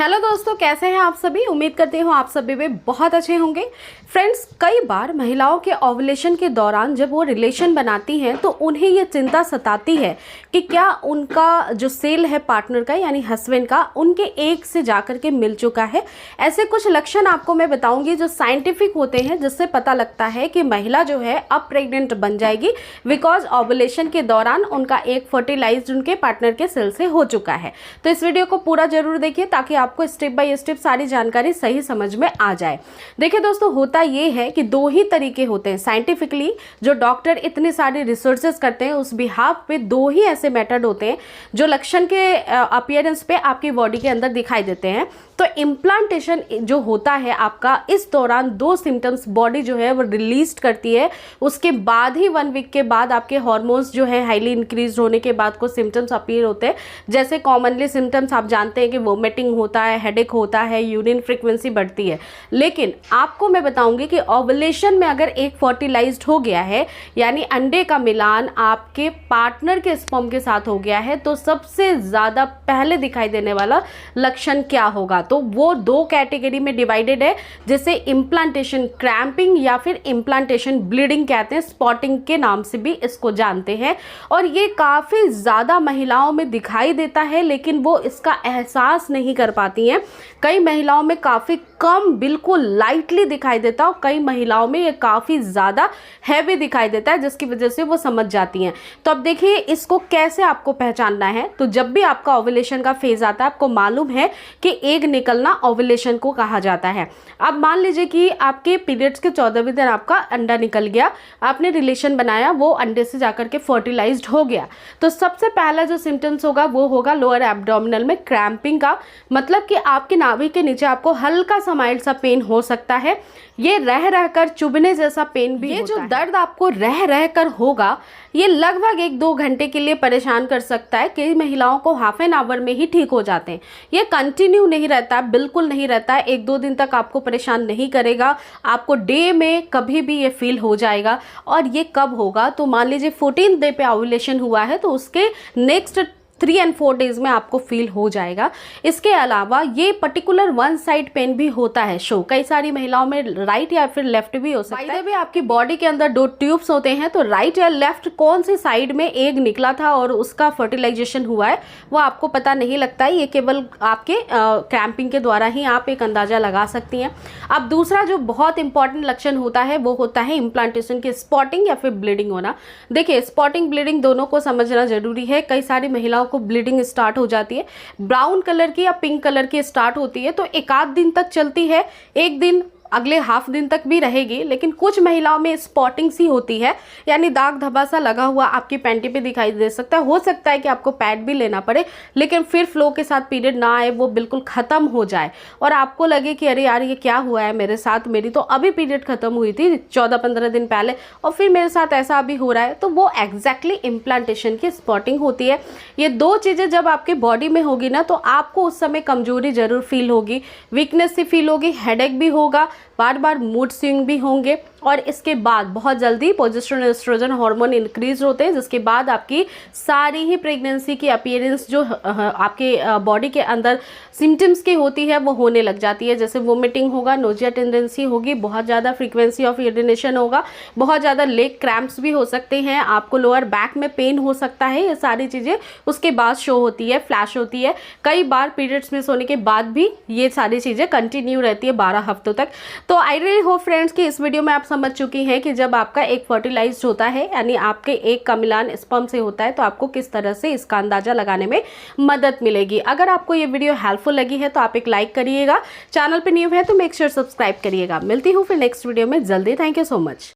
Hello दोस्तों, कैसे हैं आप सभी। उम्मीद करती हूँ आप सभी भी बहुत अच्छे होंगे। फ्रेंड्स, कई बार महिलाओं के ओवुलेशन के दौरान जब वो रिलेशन बनाती हैं तो उन्हें ये चिंता सताती है कि क्या उनका जो सेल है पार्टनर का यानी हस्बैंड का उनके एग से जाकर के मिल चुका है। ऐसे कुछ लक्षण आपको मैं बताऊंगी जो साइंटिफिक होते हैं, जिससे पता लगता है कि महिला जो है अब प्रेग्नेंट बन जाएगी बिकॉज ओवुलेशन के दौरान उनका एग फर्टिलाइज्ड उनके पार्टनर के सेल से हो चुका है। तो इस वीडियो को पूरा जरूर देखिए ताकि आपको स्टेप बाय स्टेप सारी जानकारी सही समझ में आ जाए। देखिए दोस्तों, होता ये है कि दो ही तरीके होते हैं साइंटिफिकली, जो डॉक्टर इतने सारे रिसर्चेस करते हैं उस बिहाफ पे दो ही ऐसे मेथड होते हैं जो लक्षण के अपीयरेंस पे आपकी बॉडी के अंदर दिखाई देते हैं। तो इम्प्लांटेशन जो होता है आपका, इस दौरान दो सिम्टम्स बॉडी जो है वो रिलीज करती है। उसके बाद ही 1 वीक के बाद आपके हार्मोन्स जो है हाईली इंक्रीज होने के बाद कुछ सिम्टम्स अपीयर होते हैं। जैसे कॉमनली सिम्टम्स आप जानते हैं कि वोमिटिंग होता है, हेडेक होता है, यूरिन फ्रीक्वेंसी बढ़ती है। लेकिन आपको मैं बताऊंगी कि ओवुलेशन में अगर एक फर्टिलाइज्ड हो गया है यानी अंडे का मिलान आपके पार्टनर के स्पर्म के साथ हो गया है, तो सबसे ज़्यादा पहले दिखाई देने वाला लक्षण क्या होगा। तो वो दो कैटेगरी में डिवाइडेड है, जैसे इम्प्लांटेशन क्रैम्पिंग या फिर इम्प्लांटेशन ब्लीडिंग कहते हैं, स्पॉटिंग के नाम से भी इसको जानते हैं। और ये काफ़ी ज़्यादा महिलाओं में दिखाई देता है लेकिन वो इसका एहसास नहीं कर पाती हैं। कई महिलाओं में काफ़ी कम, बिल्कुल लाइटली दिखाई देता है और कई महिलाओं में ये काफ़ी ज़्यादा हैवी दिखाई देता है, जिसकी वजह से वो समझ जाती हैं। तो अब देखिए इसको कैसे आपको पहचानना है। तो जब भी आपका ओवुलेशन का फेज आता है, आपको मालूम है कि एग निकलना ओवुलेशन को कहा जाता है। अब मान लीजिए कि आपके पीरियड्स के 14वें दिन आपका अंडा निकल गया, आपने रिलेशन बनाया, वो अंडे से जाकर के फर्टिलाइज्ड हो गया। तो सबसे पहला जो सिम्टम्स होगा वो होगा लोअर एब्डोमिनल में क्रैम्पिंग का, मतलब कि आपके नाभि के नीचे आपको हल्का सा माइल्ड सा पेन हो सकता है। ये रह रहकर चुभने जैसा पेन भी होता है। ये जो दर्द आपको रह रहकर होगा ये लगभग 1-2 घंटे के लिए परेशान कर सकता है। कई महिलाओं को हाफ एन आवर में ही ठीक हो जाते हैं। ये कंटिन्यू नहीं रहता, बिल्कुल नहीं रहता है। 1-2 दिन तक आपको परेशान नहीं करेगा, आपको डे में कभी भी ये फील हो जाएगा। और ये कब होगा, तो मान लीजिए 14th डे पे ओवुलेशन हुआ है तो उसके नेक्स्ट 3 और 4 डेज में आपको फील हो जाएगा। इसके अलावा ये पर्टिकुलर वन साइड पेन भी होता है शो, कई सारी महिलाओं में राइट या फिर लेफ्ट भी हो सकता है। भी आपकी बॉडी के अंदर 2 ट्यूब्स होते हैं, तो राइट या लेफ्ट कौन सी साइड में एग निकला था और उसका फर्टिलाइजेशन हुआ है वो आपको पता नहीं लगता है। ये केवल आपके क्रैम्पिंग के द्वारा ही आप एक अंदाजा लगा सकती हैं। अब दूसरा जो बहुत इंपॉर्टेंट लक्षण होता है वो होता है इम्प्लांटेशन की स्पॉटिंग या फिर ब्लीडिंग होना। देखिए, स्पॉटिंग ब्लीडिंग दोनों को समझना जरूरी है। कई सारी महिलाओं को ब्लीडिंग स्टार्ट हो जाती है, ब्राउन कलर की या पिंक कलर की स्टार्ट होती है, तो 1 आध दिन तक चलती है, 1 दिन अगले हाफ दिन तक भी रहेगी। लेकिन कुछ महिलाओं में स्पॉटिंग सी होती है, यानी दाग धब्बा सा लगा हुआ आपकी पैंटी पे दिखाई दे सकता है। हो सकता है कि आपको पैड भी लेना पड़े, लेकिन फिर फ्लो के साथ पीरियड ना आए, वो बिल्कुल ख़त्म हो जाए और आपको लगे कि अरे यार ये क्या हुआ है मेरे साथ, मेरी तो अभी पीरियड ख़त्म हुई थी 14-15 दिन पहले और फिर मेरे साथ ऐसा अभी हो रहा है, तो वो एग्जैक्टली इम्प्लांटेशन की स्पॉटिंग होती है। ये दो चीज़ें जब आपके बॉडी में होगी ना, तो आपको उस समय कमजोरी जरूर फील होगी, वीकनेस सी फील होगी, हेडेक भी होगा, बार बार मूड स्विंग भी होंगे और इसके बाद बहुत जल्दी प्रोजेस्टेरोन एस्ट्रोजन हार्मोन इंक्रीज होते हैं, जिसके बाद आपकी सारी ही प्रेगनेंसी की अपीयरेंस जो आपके बॉडी के अंदर सिम्टम्स की होती है वो होने लग जाती है। जैसे वोमिटिंग होगा, नोजिया टेंडेंसी होगी, बहुत ज़्यादा फ्रीक्वेंसी ऑफ यूरिनेशन होगा, बहुत ज़्यादा लेग क्रैम्प्स भी हो सकते हैं, आपको लोअर बैक में पेन हो सकता है। ये सारी चीज़ें उसके बाद शो होती है, फ्लैश होती है। कई बार पीरियड्स मिस होने के बाद भी ये सारी चीज़ें कंटिन्यू रहती है 12 हफ्तों तक। तो आई रियली होप फ्रेंड्स कि इस वीडियो में आप समझ चुकी हैं कि जब आपका एग फर्टिलाइज्ड होता है यानी आपके एग का मिलान स्पर्म से होता है तो आपको किस तरह से इसका अंदाजा लगाने में मदद मिलेगी। अगर आपको ये वीडियो हेल्पफुल लगी है तो आप एक लाइक करिएगा, चैनल पे न्यू है तो मेक श्योर सब्सक्राइब करिएगा। मिलती हूँ फिर नेक्स्ट वीडियो में जल्दी। Thank you so much.